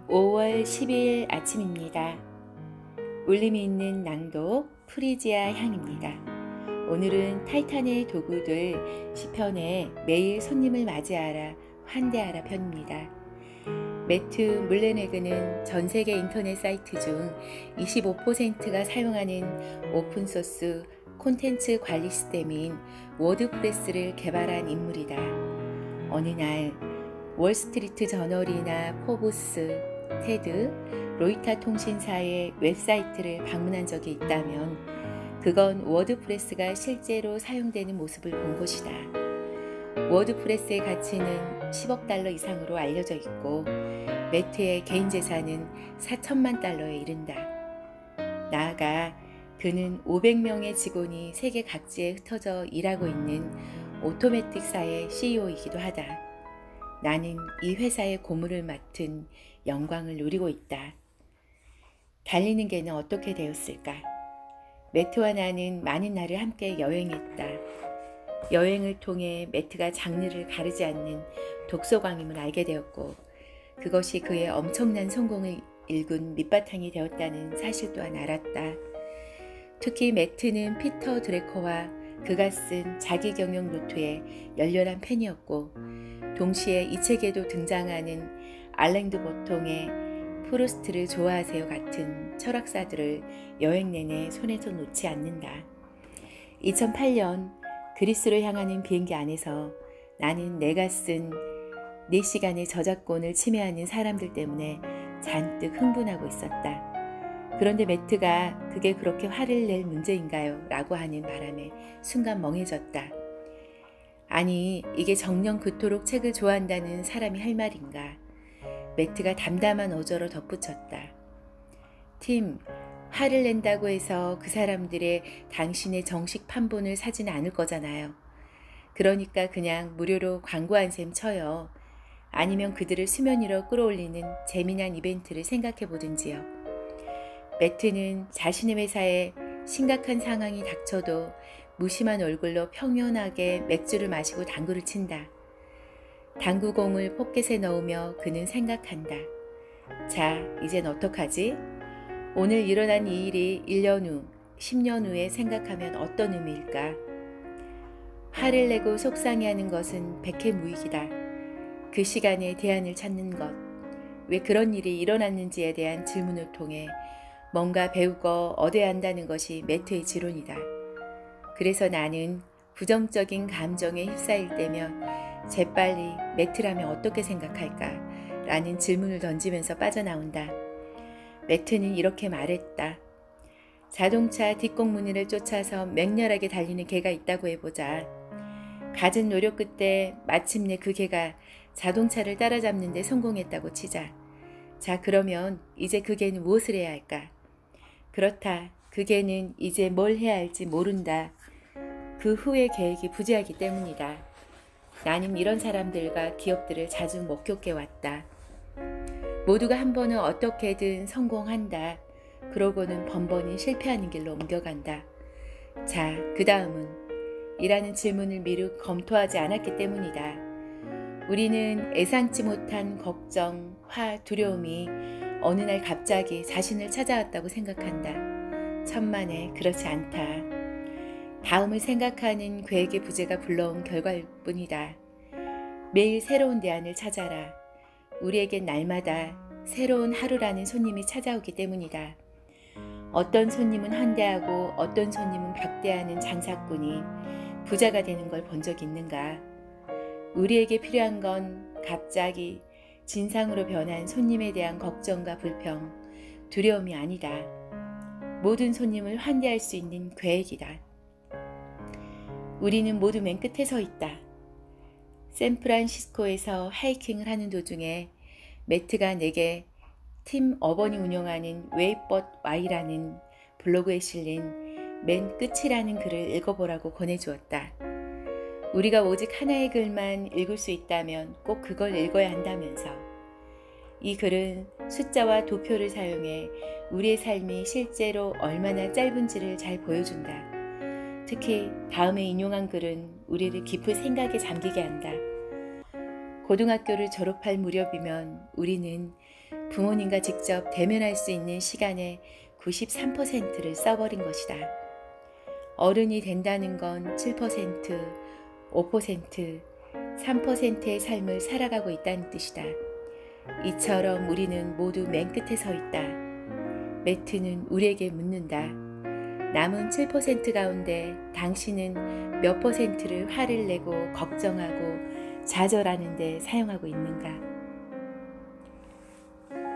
5월 10일 아침입니다. 울림이 있는 낭독 프리지아 향입니다. 오늘은 타이탄의 도구들 시편에 매일 손님을 맞이하라 환대하라 편입니다. 매튜 물레네그는 전 세계 인터넷 사이트 중 25%가 사용하는 오픈소스 콘텐츠 관리 시스템인 워드프레스를 개발한 인물이다. 어느 날 월스트리트 저널이나 포브스, 테드, 로이터 통신사의 웹사이트를 방문한 적이 있다면 그건 워드프레스가 실제로 사용되는 모습을 본 것이다. 워드프레스의 가치는 10억 달러 이상으로 알려져 있고 매트의 개인 재산은 4천만 달러에 이른다. 나아가 그는 500명의 직원이 세계 각지에 흩어져 일하고 있는 오토매틱사의 CEO이기도 하다. 나는 이 회사의 고문을 맡은 영광을 누리고 있다. 달리는 개는 어떻게 되었을까? 매트와 나는 많은 날을 함께 여행했다. 여행을 통해 매트가 장르를 가르지 않는 독서광임을 알게 되었고 그것이 그의 엄청난 성공을 일군 밑바탕이 되었다는 사실 또한 알았다. 특히 매트는 피터 드래커와 그가 쓴 자기경영 노트의 열렬한 팬이었고 동시에 이 책에도 등장하는 알랭드 보통의 프루스트를 좋아하세요 같은 철학사들을 여행 내내 손에서 놓지 않는다. 2008년 그리스로 향하는 비행기 안에서 나는 내가 쓴 4시간의 저작권을 침해하는 사람들 때문에 잔뜩 흥분하고 있었다. 그런데 매트가 그게 그렇게 화를 낼 문제인가요? 라고 하는 바람에 순간 멍해졌다. 아니, 이게 정녕 그토록 책을 좋아한다는 사람이 할 말인가? 매트가 담담한 어조로 덧붙였다. 팀, 화를 낸다고 해서 그 사람들의 당신의 정식 판본을 사지는 않을 거잖아요. 그러니까 그냥 무료로 광고 한 셈 쳐요. 아니면 그들을 수면 위로 끌어올리는 재미난 이벤트를 생각해 보든지요. 매트는 자신의 회사에 심각한 상황이 닥쳐도 무심한 얼굴로 평온하게 맥주를 마시고 당구를 친다. 당구공을 포켓에 넣으며 그는 생각한다. 자, 이젠 어떡하지? 오늘 일어난 이 일이 1년 후, 10년 후에 생각하면 어떤 의미일까? 화를 내고 속상해하는 것은 백해무익이다. 그 시간에 대안을 찾는 것, 왜 그런 일이 일어났는지에 대한 질문을 통해 뭔가 배우고 얻어야 한다는 것이 매트의 지론이다. 그래서 나는 부정적인 감정에 휩싸일 때면 재빨리 매트라면 어떻게 생각할까? 라는 질문을 던지면서 빠져나온다. 매트는 이렇게 말했다. 자동차 뒷공무니를 쫓아서 맹렬하게 달리는 개가 있다고 해보자. 갖은 노력 끝에 마침내 그 개가 자동차를 따라잡는 데 성공했다고 치자. 자, 그러면 이제 그 개는 무엇을 해야 할까? 그렇다. 그 개는 이제 뭘 해야 할지 모른다. 그 후의 계획이 부재하기 때문이다. 나는 이런 사람들과 기업들을 자주 목격해 왔다. 모두가 한 번은 어떻게든 성공한다. 그러고는 번번이 실패하는 길로 옮겨간다. 자, 그 다음은? 이라는 질문을 미루 검토하지 않았기 때문이다. 우리는 예상치 못한 걱정, 화, 두려움이 어느 날 갑자기 자신을 찾아왔다고 생각한다. 천만에 그렇지 않다. 다음을 생각하는 계획의 부재가 불러온 결과일 뿐이다. 매일 새로운 대안을 찾아라. 우리에겐 날마다 새로운 하루라는 손님이 찾아오기 때문이다. 어떤 손님은 환대하고 어떤 손님은 벽대하는 장사꾼이 부자가 되는 걸 본 적 있는가? 우리에게 필요한 건 갑자기 진상으로 변한 손님에 대한 걱정과 불평, 두려움이 아니다. 모든 손님을 환대할 수 있는 계획이다. 우리는 모두 맨 끝에 서 있다. 샌프란시스코에서 하이킹을 하는 도중에 매트가 내게 팀 어번이 운영하는 웨이벗 Y라는 블로그에 실린 맨 끝이라는 글을 읽어보라고 권해주었다. 우리가 오직 하나의 글만 읽을 수 있다면 꼭 그걸 읽어야 한다면서. 이 글은 숫자와 도표를 사용해 우리의 삶이 실제로 얼마나 짧은지를 잘 보여준다. 특히 다음에 인용한 글은 우리를 깊은 생각에 잠기게 한다. 고등학교를 졸업할 무렵이면 우리는 부모님과 직접 대면할 수 있는 시간의 93%를 써버린 것이다. 어른이 된다는 건 7%, 5%, 3%의 삶을 살아가고 있다는 뜻이다. 이처럼 우리는 모두 맨 끝에 서 있다. 매트는 우리에게 묻는다. 남은 7% 가운데 당신은 몇 %를 화를 내고 걱정하고 좌절하는 데 사용하고 있는가?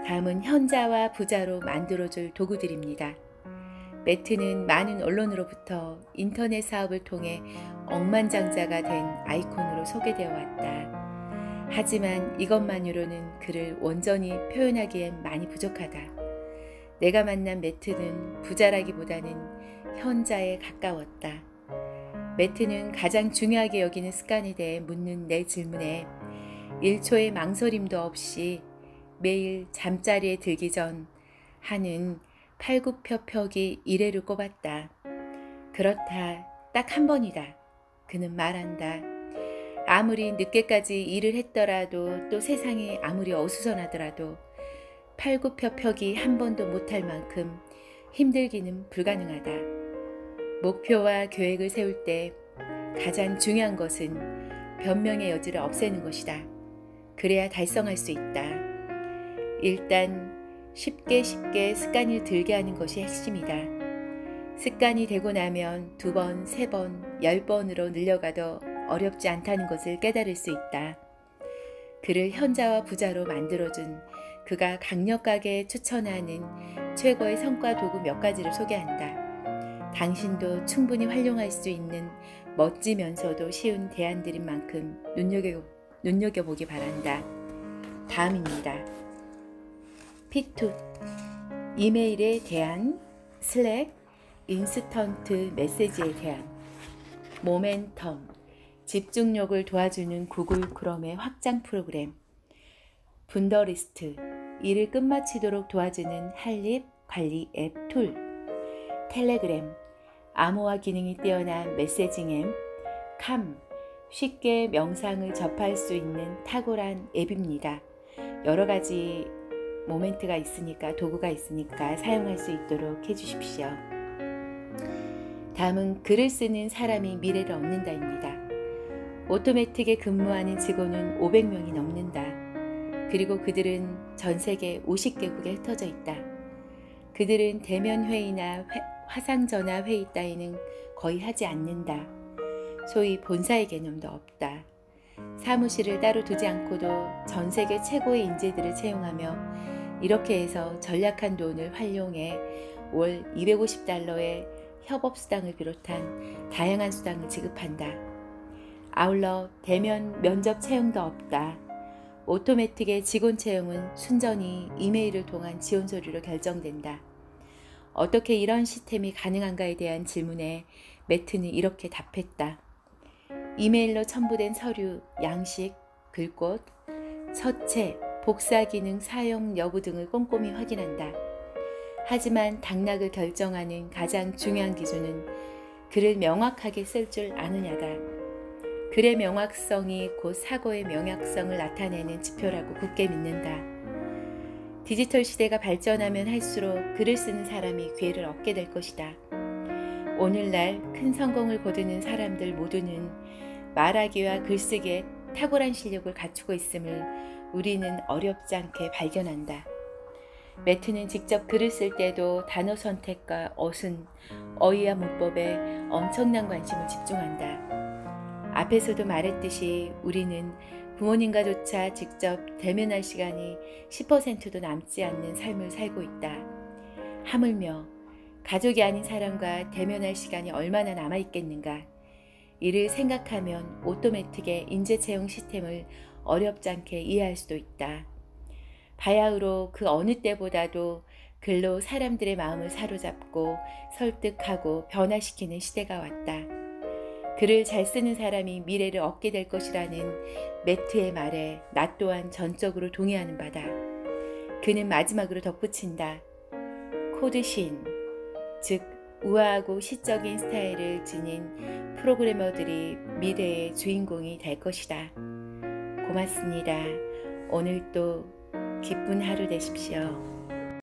다음은 현자와 부자로 만들어줄 도구들입니다. 매트는 많은 언론으로부터 인터넷 사업을 통해 억만장자가 된 아이콘으로 소개되어 왔다. 하지만 이것만으로는 그를 온전히 표현하기엔 많이 부족하다. 내가 만난 매트는 부자라기보다는 현자에 가까웠다. 매트는 가장 중요하게 여기는 습관에 대해 묻는 내 질문에 1초의 망설임도 없이 매일 잠자리에 들기 전 하는 팔굽혀펴기 1회를 꼽았다. 그렇다. 딱 한 번이다. 그는 말한다. 아무리 늦게까지 일을 했더라도 또 세상이 아무리 어수선하더라도 팔굽혀펴기 한 번도 못할 만큼 힘들기는 불가능하다. 목표와 계획을 세울 때 가장 중요한 것은 변명의 여지를 없애는 것이다. 그래야 달성할 수 있다. 일단 쉽게 습관을 들게 하는 것이 핵심이다. 습관이 되고 나면 2번, 3번, 10번으로 늘려가도 어렵지 않다는 것을 깨달을 수 있다. 그를 현자와 부자로 만들어준 그가 강력하게 추천하는 최고의 성과 도구 몇 가지를 소개한다. 당신도 충분히 활용할 수 있는 멋지면서도 쉬운 대안들인 만큼 눈여겨보기 바란다. 다음입니다. 피투, 이메일에 대한, 슬랙, 인스턴트 메시지에 대한, 모멘텀, 집중력을 도와주는 구글 크롬의 확장 프로그램, 분더리스트, 일을 끝마치도록 도와주는 할립 관리 앱 툴, 텔레그램, 암호화 기능이 뛰어난 메시징 앱, 캄, 쉽게 명상을 접할 수 있는 탁월한 앱입니다. 여러 가지 모멘트가 있으니까, 도구가 있으니까 사용할 수 있도록 해주십시오. 다음은 글을 쓰는 사람이 미래를 얻는다입니다. 오토매틱에 근무하는 직원은 500명이 넘는다. 그리고 그들은 전 세계 50개국에 흩어져 있다. 그들은 대면 회의나 화상전화 회의 따위는 거의 하지 않는다. 소위 본사의 개념도 없다. 사무실을 따로 두지 않고도 전 세계 최고의 인재들을 채용하며 이렇게 해서 전략한 돈을 활용해 월 $250의 협업수당을 비롯한 다양한 수당을 지급한다. 아울러 대면 면접 채용도 없다. 오토매틱의 직원 채용은 순전히 이메일을 통한 지원 서류로 결정된다. 어떻게 이런 시스템이 가능한가에 대한 질문에 매트는 이렇게 답했다. 이메일로 첨부된 서류, 양식, 글꽃, 서체, 복사 기능 사용 여부 등을 꼼꼼히 확인한다. 하지만 당락을 결정하는 가장 중요한 기준은 글을 명확하게 쓸 줄 아느냐다. 글의 명확성이 곧 사고의 명확성을 나타내는 지표라고 굳게 믿는다. 디지털 시대가 발전하면 할수록 글을 쓰는 사람이 기회를 얻게 될 것이다. 오늘날 큰 성공을 거두는 사람들 모두는 말하기와 글쓰기에 탁월한 실력을 갖추고 있음을 우리는 어렵지 않게 발견한다. 매트는 직접 글을 쓸 때도 단어 선택과 어순, 어휘와 문법에 엄청난 관심을 집중한다. 앞에서도 말했듯이 우리는 부모님과조차 직접 대면할 시간이 10%도 남지 않는 삶을 살고 있다. 하물며 가족이 아닌 사람과 대면할 시간이 얼마나 남아있겠는가. 이를 생각하면 오토매틱의 인재 채용 시스템을 어렵지 않게 이해할 수도 있다. 바야흐로 그 어느 때보다도 글로 사람들의 마음을 사로잡고 설득하고 변화시키는 시대가 왔다. 글을 잘 쓰는 사람이 미래를 얻게 될 것이라는 매트의 말에 나 또한 전적으로 동의하는 바다. 그는 마지막으로 덧붙인다. 코드신, 즉 우아하고 시적인 스타일을 지닌 프로그래머들이 미래의 주인공이 될 것이다. 고맙습니다. 오늘도 기쁜 하루 되십시오.